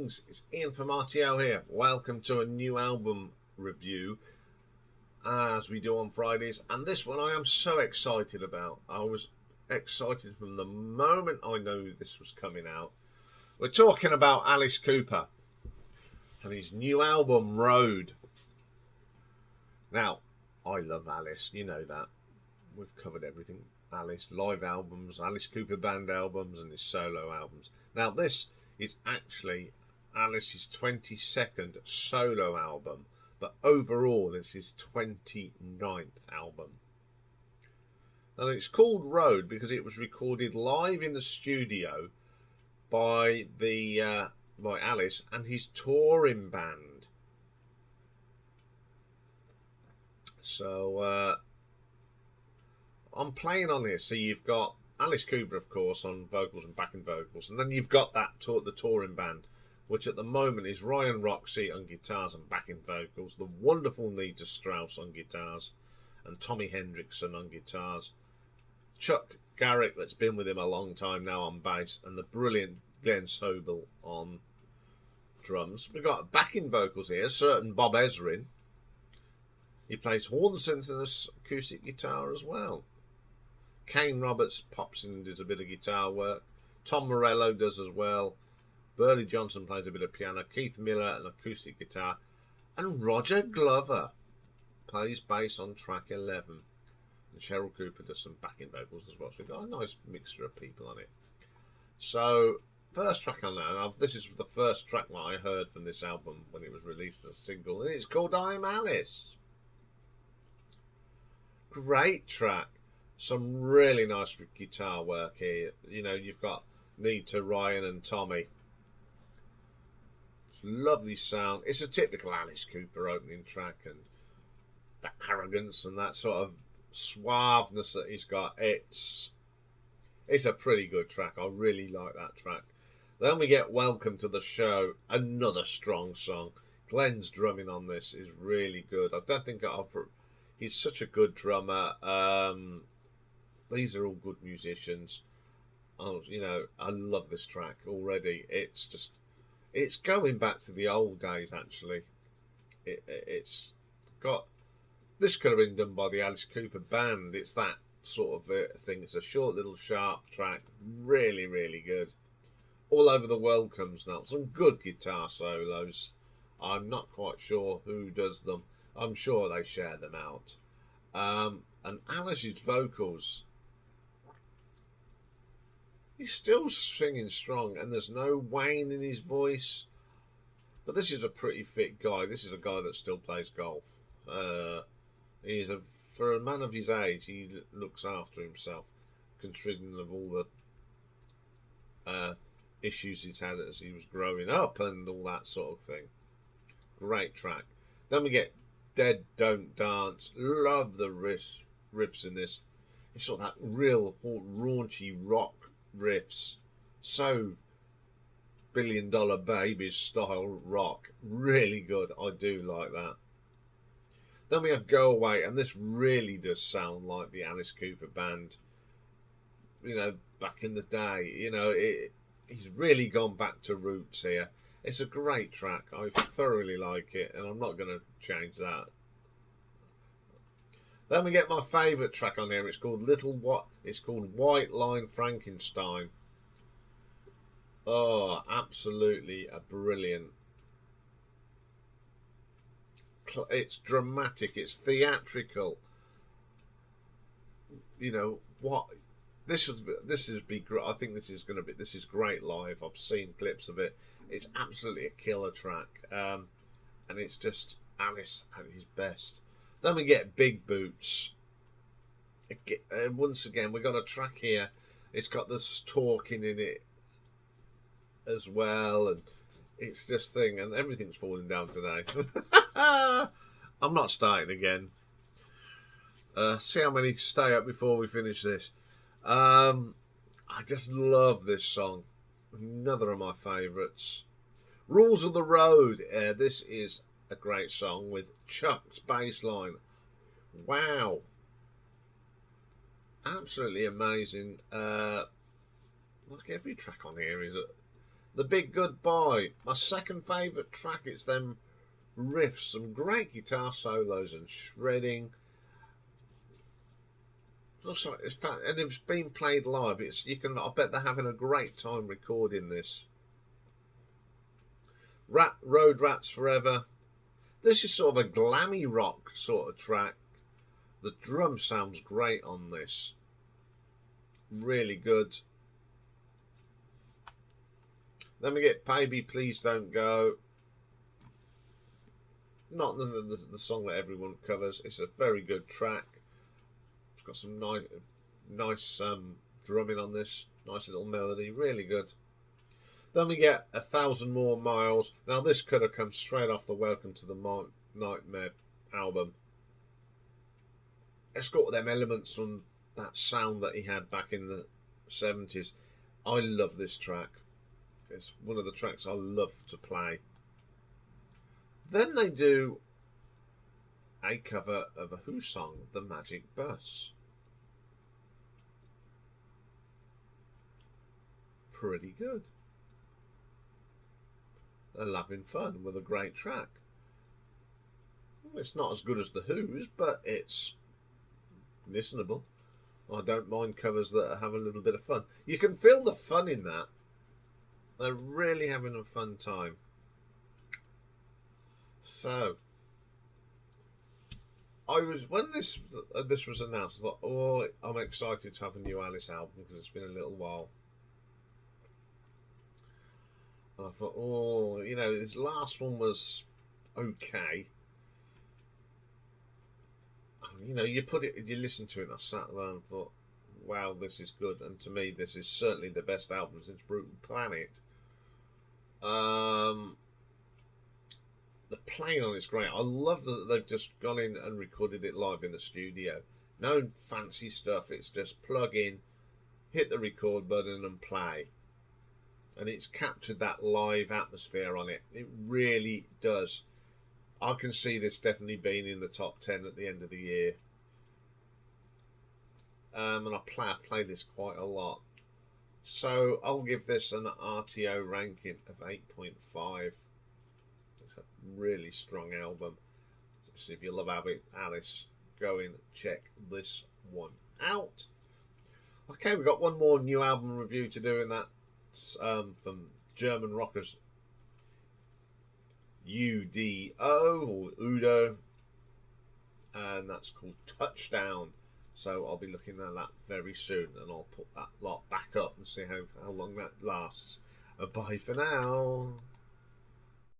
Greetings, it's Ian from RTO here. Welcome to a new album review as we do on Fridays. And this one I am so excited about. I was excited from the moment I knew this was coming out. We're talking about Alice Cooper and his new album, Road. Now, I love Alice, you know that. We've covered everything. Alice, live albums, Alice Cooper band albums and his solo albums. Now this is actually Alice's 22nd solo album, but overall this is 29th album. Now it's called Road because it was recorded live in the studio by Alice and his touring band. So I'm playing on this, so you've got Alice Cooper, of course, on vocals and backing vocals, and then you've got the touring band, which at the moment is Ryan Roxie on guitars and backing vocals, the wonderful Nita Strauss on guitars, and Tommy Hendrickson on guitars, Chuck Garrick, that's been with him a long time now, on bass, and the brilliant Glenn Sobel on drums. We've got backing vocals here, certain Bob Ezrin. He plays horn synth and acoustic guitar as well. Kane Roberts pops in and does a bit of guitar work. Tom Morello does as well. Burley Johnson plays a bit of piano. Keith Miller an acoustic guitar. And Roger Glover plays bass on track 11. And Cheryl Cooper does some backing vocals as well. So we've got a nice mixture of people on it. So, first track on there. Now, this is the first track that I heard from this album when it was released as a single. And it's called I'm Alice. Great track. Some really nice guitar work here. You know, you've got Nita, Ryan and Tommy. It's lovely sound. It's a typical Alice Cooper opening track, and that arrogance and that sort of suaveness that he's got. It's a pretty good track. I really like that track. Then we get Welcome to the Show, another strong song. Glenn's drumming on this is really good. I don't think he's such a good drummer. These are all good musicians. You know, I love this track already. It's going back to the old days, actually. It's got, this could have been done by the Alice Cooper band. It's that sort of thing. It's a short little sharp track. Really, really good. All Over the World comes now. Some good guitar solos. I'm not quite sure who does them. I'm sure they share them out. And Alice's vocals, he's still singing strong, and there's no wane in his voice. But this is a pretty fit guy. This is a guy that still plays golf. For a man of his age, he looks after himself, considering of all the issues he's had as he was growing up and all that sort of thing. Great track. Then we get Dead Don't Dance. Love the riffs in this. It's sort of that real raunchy rock riffs. So Billion Dollar Babies style rock. Really good. I do like that. Then we have Go Away, and this really does sound like the Alice Cooper band, you know, back in the day. You know, he's really gone back to roots here. It's a great track. I thoroughly like it, and I'm not going to change that. Then we get my favourite track on here. It's called White Line Frankenstein. Oh, absolutely a brilliant. It's dramatic. It's theatrical. You know what? This is great. I think this is great live. I've seen clips of it. It's absolutely a killer track, and it's just Alice at his best. Then we get Big Boots. Once again, we've got a track here. It's got this talking in it as well, and it's just thing, and everything's falling down today. I'm not starting again. See how many stay up before we finish this. I just love this song. Another of my favourites. Rules of the Road. This is a great song with Chuck's bass line. Wow. Absolutely amazing. Like every track on here is The Big Goodbye, my second favourite track. It's them riffs, some great guitar solos and shredding. Also, and it's been played live. It's you can. I bet they're having a great time recording this. Road Rats Forever. This is sort of a glammy rock sort of track. The drum sounds great on this. Really good. Then we get Baby Please Don't Go. Not the song that everyone covers. It's a very good track. It's got some nice drumming on this. Nice little melody. Really good. Then we get 1,000 More Miles. Now this could have come straight off the Welcome to the Nightmare album. It's got them elements from that sound that he had back in the 70s. I love this track. It's one of the tracks I love to play. Then they do a cover of a Who song, The Magic Bus. Pretty good. They're having fun with a great track. Well, it's not as good as the Who's, but it's listenable. I don't mind covers that have a little bit of fun. You can feel the fun in that. They're really having a fun time. So, when this was announced, I thought, oh, I'm excited to have a new Alice album because it's been a little while. And I thought, oh, you know, this last one was okay. You know, you listen to it, and I sat there and thought, wow, this is good. And to me, this is certainly the best album since Brutal Planet. The playing on it's great. I love that they've just gone in and recorded it live in the studio. No fancy stuff. It's just plug in, hit the record button and play. And it's captured that live atmosphere on it. It really does. I can see this definitely being in the top 10 at the end of the year. And I play this quite a lot. So I'll give this an RTO ranking of 8.5. It's a really strong album. So if you love Alice, go and check this one out. Okay, we've got one more new album review to do, and that's from German rockers UDO or Udo, and that's called Touchdown. So I'll be looking at that very soon, and I'll put that lot back up and see how long that lasts. Bye for now.